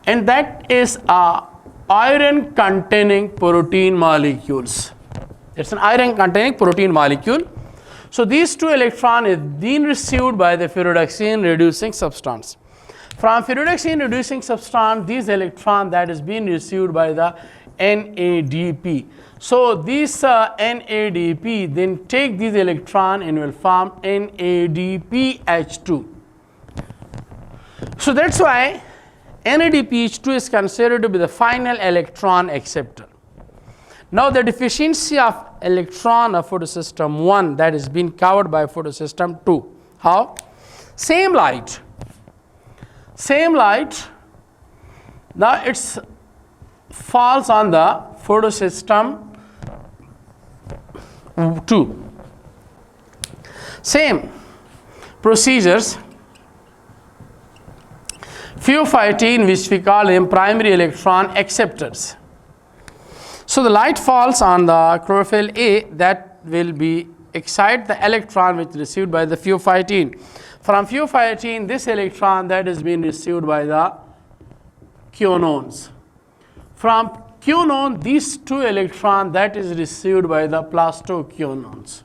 and that is a iron containing protein molecules. It's an iron containing protein molecule. So these two electrons is being received by the ferredoxine reducing substance. From ferredoxine reducing substance, these electron that is being received by the NADP. So these NADP then take these electron and will form NADPH2. So that's why NADPH2 is considered to be the final electron acceptor. Now the deficiency of electron of photosystem 1 that is being covered by photosystem 2. How? Same light. Now it's falls on the photosystem 2. Same procedures. Phosphatene, which we call them primary electron acceptors. So the light falls on the chlorophyll A that will be excite the electron which is received by the phosphatene. From phosphatene, this electron that is being received by the quinones. From quinone, these 2 electrons that is received by the plastoquinones.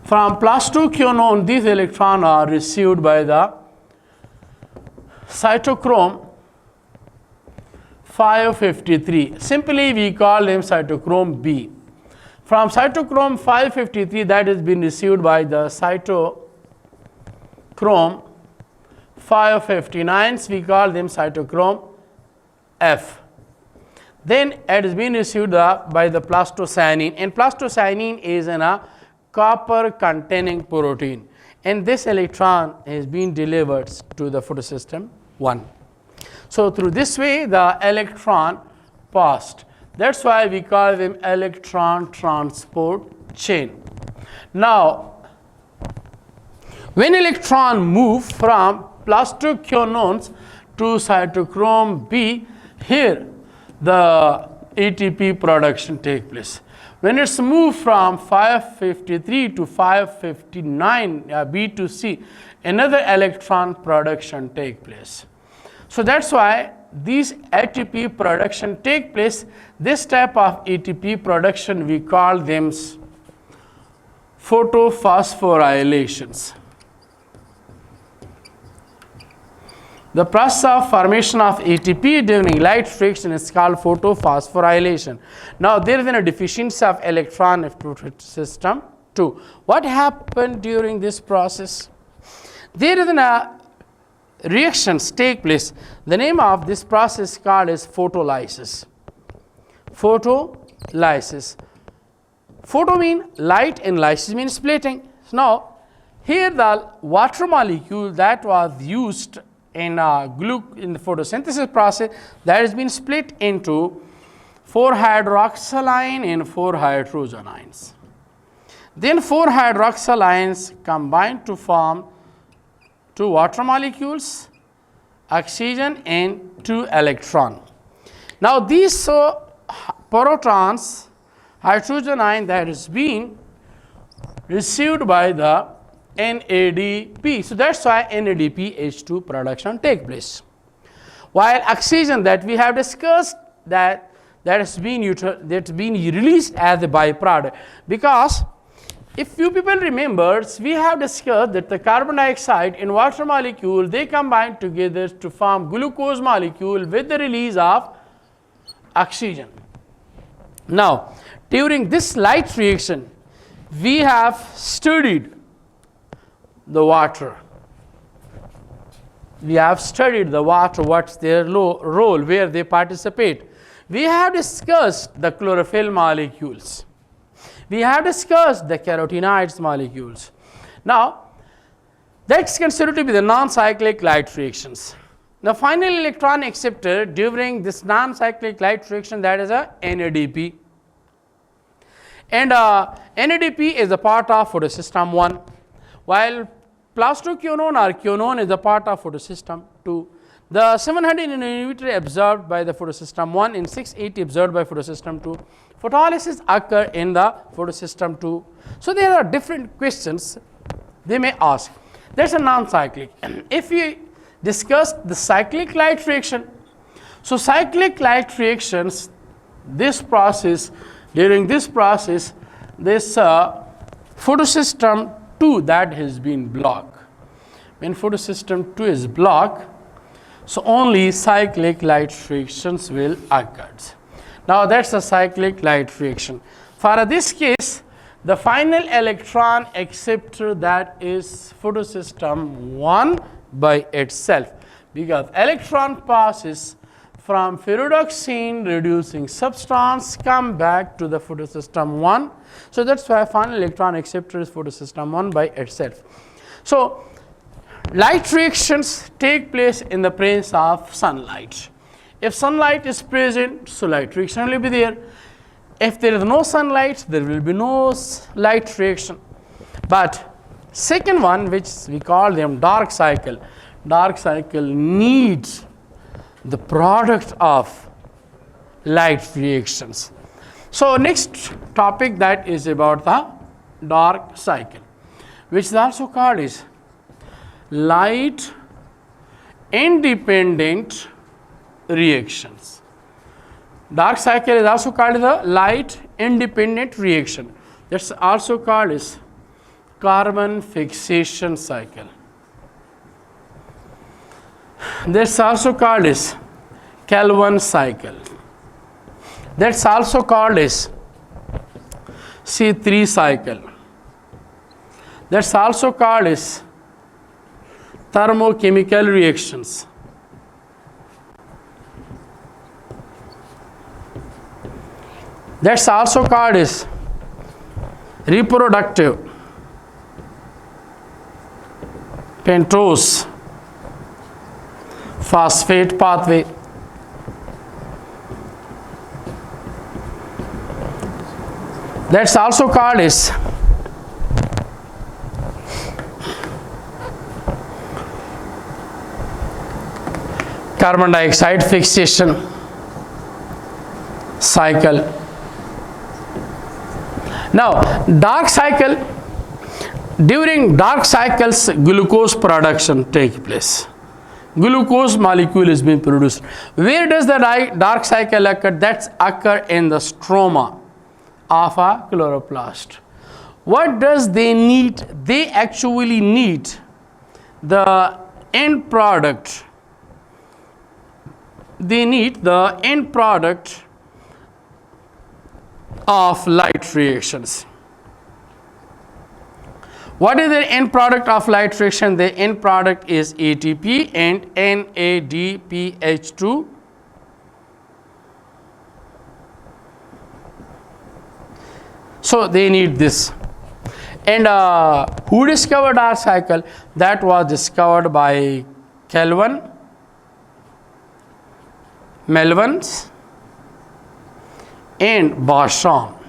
From plastoquinone, these electrons are received by the cytochrome 553. Simply we call them cytochrome B. From cytochrome 553, that has been received by the cytochrome 559, we call them cytochrome F. Then it has been received by the plastocyanine, and plastocyanine is a copper containing protein, and this electron has been delivered to the photosystem 1. So through this way the electron passed. That's why we call them electron transport chain. Now, when electron move from plastoquinones to cytochrome B, here the ATP production take place. When it's moved from 553 to 559 B to C, another electron production take place. So that's why these ATP production take place. This type of ATP production we call them photophosphorylations. The process of formation of ATP during light friction is called photophosphorylation. Now there is a deficiency of electron in photosystem 2. What happened during this process? There is a reactions take place. The name of this process called is photolysis. Photolysis. Photo mean light and lysis means splitting. So now here the water molecule that was used in the photosynthesis process, that has been split into 4-hydroxyline and 4-hydrogenines. Then 4-hydroxylines combine to form 2 water molecules, oxygen and 2 electron. Now these protons, hydrogen ion that is being received by the NADP. So that's why NADPH2 production take place. While oxygen that we have discussed that has been released as a byproduct, because if you people remember, we have discussed that the carbon dioxide and water molecule, they combine together to form glucose molecule with the release of oxygen. Now during this light reaction, we have studied the water. We have studied the water, what's their role, where they participate. We have discussed the chlorophyll molecules. We have discussed the carotenoids molecules. Now, that's considered to be the non-cyclic light reactions. The final electron acceptor during this non-cyclic light reaction, that is a NADP. And NADP is a part of photosystem 1. While plastoquinone or quinone is a part of photosystem 2. The 700 nanometer observed by the photosystem 1 and 680 observed by photosystem 2. Photolysis occur in the photosystem 2. So there are different questions they may ask. That's a non-cyclic. If we discuss the cyclic light reaction, so cyclic light reactions, this process, during this process, this photosystem 2 that has been blocked. When photosystem 2 is blocked, so only cyclic light reactions will occur. Now that's a cyclic light reaction. For this case, the final electron acceptor, that is photosystem 1 by itself, because electron passes from ferredoxine reducing substance come back to the photosystem 1. So that's why final electron acceptor is photosystem 1 by itself. So light reactions take place in the presence of sunlight. If sunlight is present, so light reaction will be there. If there is no sunlight, there will be no light reaction. But second one, which we call them dark cycle needs the product of light reactions. So next topic, that is about the dark cycle, which is also called is light independent reactions. Dark cycle is also called the light independent reaction. That's also called as carbon fixation cycle. That's also called as Kelvin cycle. That's also called as C3 cycle. That's also called as thermochemical reactions. That's also called as reproductive pentose phosphate pathway. That's also called as carbon dioxide fixation cycle. Now, dark cycle, during dark cycles, glucose production takes place. Glucose molecule is being produced. Where does the dark cycle occur? That's occur in the stroma of a chloroplast. What does they need? They actually need the end product. They need the end product of light reactions. What is the end product of light reaction? The end product is ATP and NADPH2. So they need this. And who discovered dark cycle? That was discovered by Kelvin, Melvins, and Beauchamp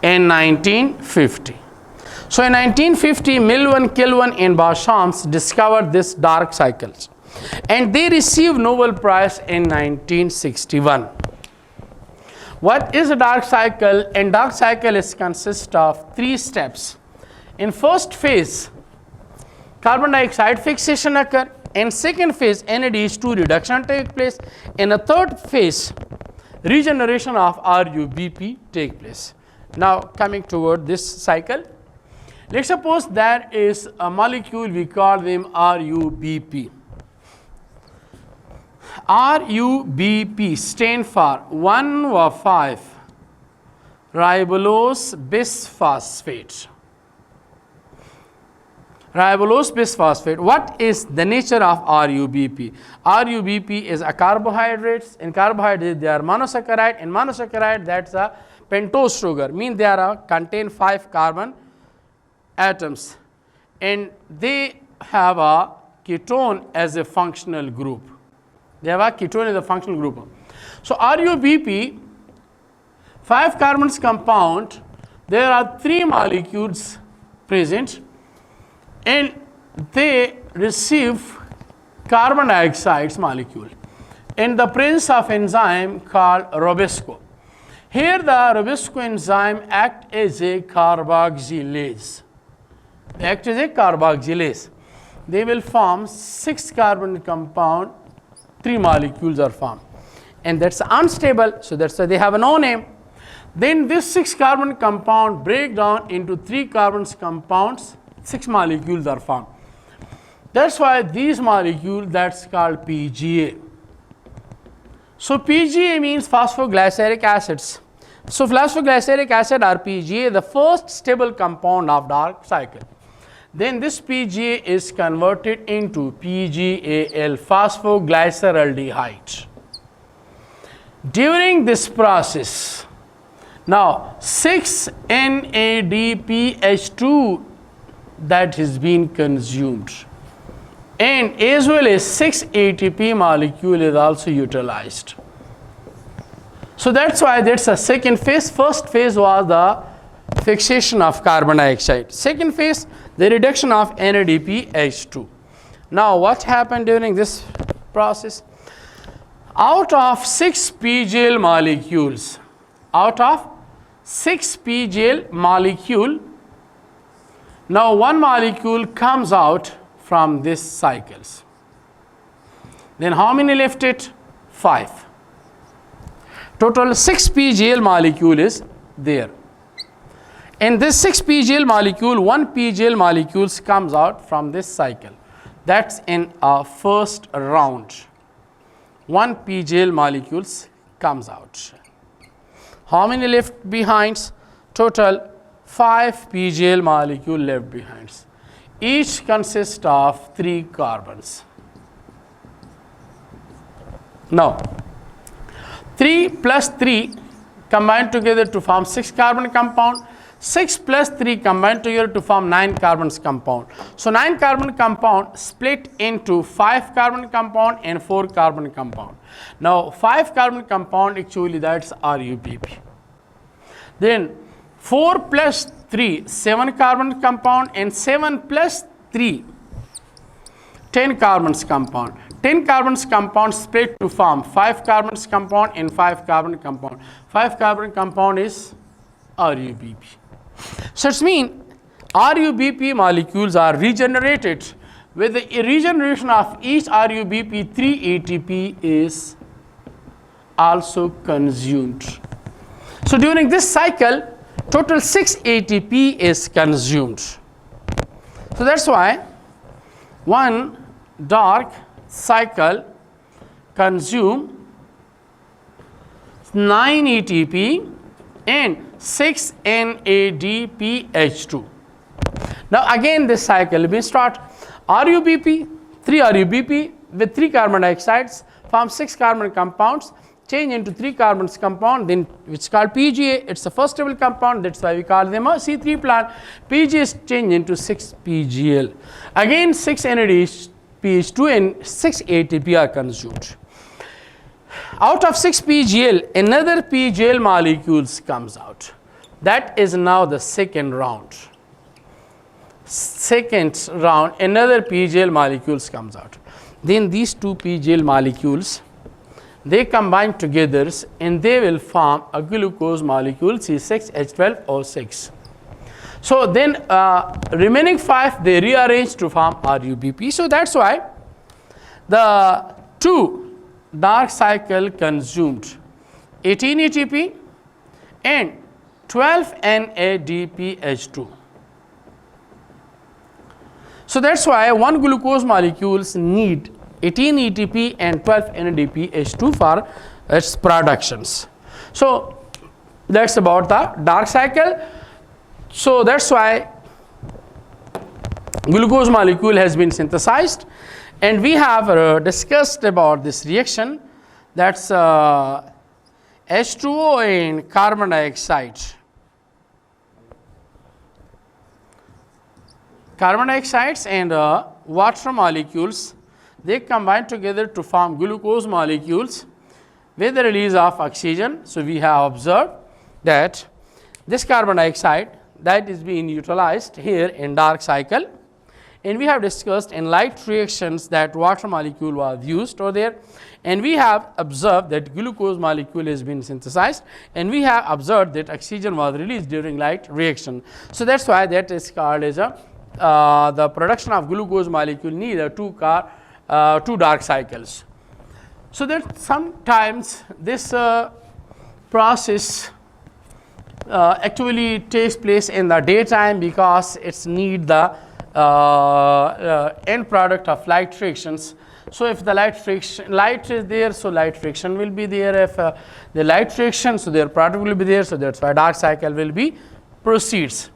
in 1950. So in 1950, Melvin, Kelvin, and Beauchamp discovered this dark cycles, and they received Nobel Prize in 1961. What is a dark cycle? And dark cycle is consists of 3 steps. In first phase, carbon dioxide fixation occur. In second phase, NADH2 reduction take place. In the third phase, regeneration of RUBP take place. Now coming toward this cycle, let's suppose there is a molecule, we call them RUBP. RUBP stand for 1,5 ribulose bisphosphate. Ribulose bisphosphate. What is the nature of RUBP? RUBP is a carbohydrates. In carbohydrates, they are monosaccharide. In monosaccharide, that's a pentose sugar. Means they are contain 5 carbon atoms, and they have a ketone as a functional group. They have a ketone as a functional group. So RUBP, 5 carbons compound, there are 3 molecules present, and they receive carbon dioxide molecule in the presence of enzyme called Robesco. Here the Robesco enzyme act as a carboxylase. They act as a carboxylase. They will form 6 carbon compound, 3 molecules are formed, and that's unstable, so that's why they have no name. Then this 6 carbon compound break down into 3 carbons compounds, 6 molecules are formed. That's why these molecules, that's called PGA. So PGA means phosphoglyceric acids. So phosphoglyceric acid or PGA, the first stable compound of dark cycle. Then this PGA is converted into PGAL, phosphoglyceraldehyde. During this process, now 6 NADPH2 that has been consumed, and as well as 6 ATP molecule is also utilized. So that's why that's a second phase. First phase was the fixation of carbon dioxide. Second phase, the reduction of NADPH2. Now what happened during this process? Out of 6 PGL molecules, now one molecule comes out from this cycles. Then how many left it? 5. Total 6 PGL molecule is there. In this 6 PGL molecule, 1 PGL molecules comes out from this cycle. That's in our first round. 1 PGL molecules comes out. How many left behind? Total 5 PGL molecule left behind. Each consists of 3 carbons. Now, 3 plus 3 combined together to form 6 carbon compound. 6 plus 3 combined together to form 9 carbons compound. So 9 carbon compound split into 5 carbon compound and 4 carbon compound. Now 5 carbon compound, actually that's RUBP. Then 4 plus 3, 7 carbon compound, and 7 plus 3, 10 carbons compound. 10 carbons compound split to form 5 carbons compound and 5 carbon compound. 5 carbon compound is RUBP. So it means RUBP molecules are regenerated. With the regeneration of each RUBP, 3 ATP is also consumed. So during this cycle, total 6 ATP is consumed. So that's why one dark cycle consume 9 ATP and 6 NADPH2. Now again this cycle we start RUBP, 3 RUBP with 3 carbon dioxides form 6 carbon compounds, change into 3 carbons compound, then which is called PGA. It's a first stable compound, that's why we call them a C3 plant. PGA is changed into 6 PGL. Again 6 NADPH2 and 6 ATP are consumed. Out of 6 PGL, another PGL molecules comes out. That is now the second round. Second round, another PGL molecules comes out. Then these 2 PGL molecules, they combine together and they will form a glucose molecule C6H12O6. So then remaining 5 they rearrange to form RUBP. So that's why the 2 dark cycle consumed 18 ATP and 12 NADPH2. So that's why one glucose molecules need 18 ATP and 12 NADPH2 for its productions. So that's about the dark cycle. So that's why glucose molecule has been synthesized. And we have discussed about this reaction, that's H2O and carbon dioxide. Carbon dioxides and water molecules, they combine together to form glucose molecules with the release of oxygen. So we have observed that this carbon dioxide that is being utilized here in dark cycle. And we have discussed in light reactions that water molecule was used over there, and we have observed that glucose molecule has been synthesized, and we have observed that oxygen was released during light reaction. So that's why that is called as a the production of glucose molecule need a 2 dark cycles. So that sometimes this process actually takes place in the daytime because it's need the end product of light frictions. So if the light is there, so light friction will be there. If the light friction, so their product will be there. So that's why dark cycle will be proceeds.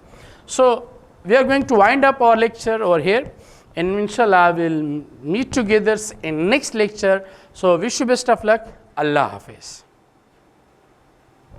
So we are going to wind up our lecture over here, and inshallah we'll meet together in next lecture. So wish you best of luck. Allah Hafeez.